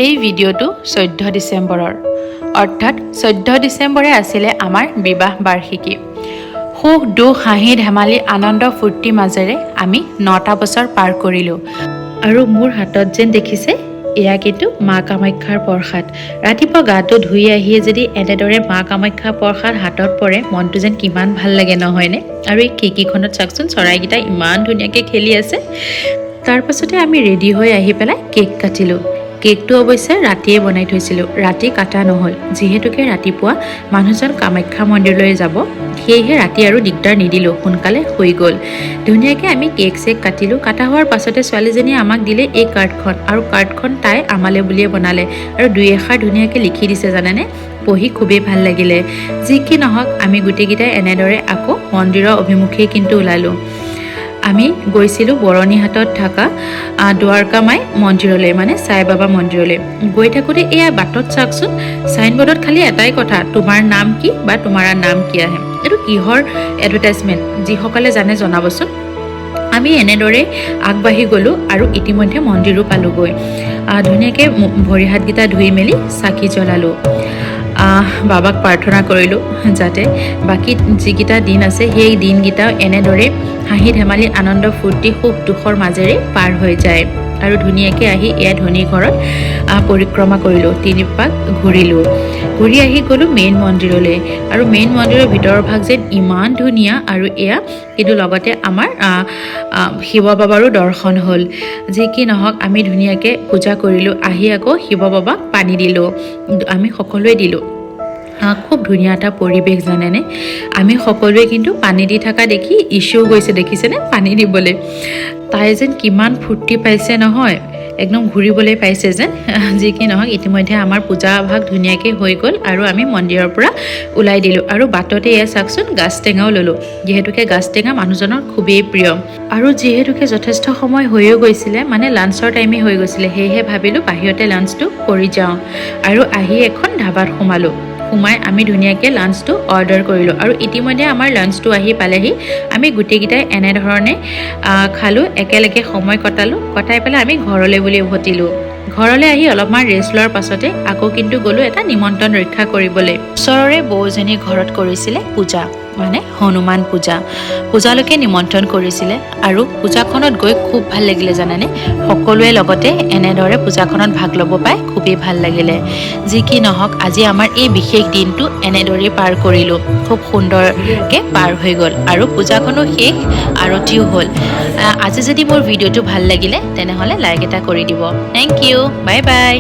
এই ভিডিঅ'টো 14 ডিচেম্বৰৰ অৰ্থাৎ 14 ডিচেম্বৰে আছিলে আমাৰ বিবাহ বাৰ্ষিকী। সুখ দুখ হাঁহি ধেমালি আনন্দ ফূৰ্তি মাজেৰে আমি 9টা বছৰ পাৰ কৰিলোঁ। আৰু মোৰ হাতত যেন দেখিছে এয়া কিন্তু মা কামাখ্যাৰ প্ৰসাদ। ৰাতিপুৱা গাটো ধুই আহিয়ে যদি এনেদৰে মা কামাখ্যাৰ প্ৰসাদ হাতত পৰে মনটো যেন কিমান ভাল লাগে নহয়নে? আৰু এই খিৰিকীখনত চাওকচোন চৰাইকেইটা ইমান ধুনীয়াকৈ খেলি আছে। তাৰ পাছতে আমি ৰেডি হৈ আহি পেলাই কেক কাটিলোঁ। কেকটো অৱশ্যে ৰাতিয়ে বনাই থৈছিলোঁ, ৰাতি কাটা নহ'ল যিহেতুকে ৰাতিপুৱা মানুহজন কামাখ্যা মন্দিৰলৈ যাব, সেয়েহে ৰাতি আৰু দিগদাৰ নিদিলোঁ, সোনকালে হৈ গ'ল। ধুনীয়াকৈ আমি কেক চেক কাটিলোঁ। কাটা হোৱাৰ পাছতে ছোৱালীজনীয়ে আমাক দিলে এই কাৰ্ডখন, আৰু কাৰ্ডখন তাই আমালে বুলিয়ে বনালে আৰু দুই এষাৰ ধুনীয়াকৈ লিখি দিছে জানেনে, পঢ়ি খুবেই ভাল লাগিলে। যি কি নহওক আমি গোটেইকেইটাই এনেদৰে আকৌ মন্দিৰৰ অভিমুখেই কিন্তু ওলালোঁ। আমি গৈছিলোঁ বৰণিহাটত থকা দ্বাৰকামাই মন্দিৰলৈ, মানে সাই বাবা মন্দিৰলৈ। গৈ থাকোঁতে এয়া বাটত চাওকচোন চাইনবোৰ্ডত খালি এটাই কথা, তোমাৰ নাম কি বা তোমাৰ নাম কি আহে। এইটো কিহৰ এডভাৰটাইজমেণ্ট, যিসকলে জানে জনাবচোন। আমি এনেদৰে আগবাঢ়ি গ'লোঁ আৰু ইতিমধ্যে মন্দিৰো পালোঁগৈ। ধুনীয়াকৈ ভৰি হাতকেইটা ধুই মেলি চাকি জ্বলালোঁ। বাবাক প্ৰাৰ্থনা কৰিলোঁ যাতে বাকী যিকেইটা দিন আছে সেই দিনকেইটা এনেদৰে হাঁহি ধেমালি আনন্দ ফূৰ্তি সুখ দুখৰ মাজেৰে পাৰ হৈ যায়। আৰু ধুনীয়াকৈ আহি এয়া ধনী ঘৰত পৰিক্ৰমা কৰিলোঁ, 3 পাক ঘূৰিলোঁ। ঘূৰি আহি গ'লোঁ মেইন মন্দিৰলৈ। আৰু মেইন মন্দিৰৰ ভিতৰৰ ভাগ যেন ইমান ধুনীয়া, আৰু এয়া কিন্তু লগতে আমাৰ শিৱ বাবাৰো দৰ্শন হ'ল। যি কি নহওক আমি ধুনীয়াকৈ পূজা কৰিলোঁ, আহি আকৌ শিৱ বাবাক পানী দিলোঁ, আমি সকলোৱে দিলোঁ। খুব ধুনীয়া এটা পৰিৱেশ জানেনে। আমি সকলোৱে কিন্তু পানী দি থকা দেখি ইছ্যু গৈছে, দেখিছেনে পানী দিবলৈ। তাই যেন কিমান ফূৰ্তি পাইছে নহয়, একদম ঘূৰিবলৈ পাইছে যেন। যি কি নহওক ইতিমধ্যে আমাৰ পূজা ভাগ ধুনীয়াকৈ হৈ গ'ল আৰু আমি মন্দিৰৰ পৰা ওলাই দিলোঁ। আৰু বাটতে এয়া চাওকচোন গাজ টেঙাও ল'লোঁ, যিহেতুকে গাজ টেঙা মানুহজনৰ খুবেই প্ৰিয়। আৰু যিহেতুকে যথেষ্ট সময় হৈও গৈছিলে, মানে লাঞ্চৰ টাইমেই হৈ গৈছিলে, সেয়েহে ভাবিলোঁ বাহিৰতে লাঞ্চটো কৰি যাওঁ। আৰু আহি এখন ধাবাত সোমালোঁ। সোমাই আমি ধুনীয়াকৈ লাঞ্চটো অৰ্ডাৰ কৰিলোঁ। আৰু ইতিমধ্যে আমাৰ লাঞ্চটো আহি পালেহি। আমি গোটেইকেইটাই এনেধৰণে খালোঁ, একেলগে সময় কটালোঁ, কটাই পেলাই আমি ঘৰলৈ বুলি উভতিলোঁ। ঘৰলৈ আহি অলপমান ৰেষ্ট লোৱাৰ পাছতে আকৌ কিন্তু গ'লোঁ এটা নিমন্ত্ৰণ ৰক্ষা কৰিবলৈ। ওচৰৰে বৌজনীৰ ঘৰত কৰিছিলে পূজা, মানে হনুমান পূজা। পূজালৈকে নিমন্ত্ৰণ কৰিছিলে আৰু পূজাখনত গৈ খুব ভাল লাগিলে জানেনে। সকলোৱে লগতে এনেদৰে পূজাখনত ভাগ ল'ব পাই খুবেই ভাল লাগিলে। যি কি নহওক আজি আমাৰ এই বিশেষ দিনটো এনেদৰেই পাৰ কৰিলোঁ, খুব সুন্দৰকৈ পাৰ হৈ গ'ল। আৰু পূজাখনো শেষ, আৰতিও হ'ল। আজি যদি মোৰ ভিডিঅ'টো ভাল লাগিলে তেনেহ'লে লাইক এটা কৰি দিব। Thank you, bye by.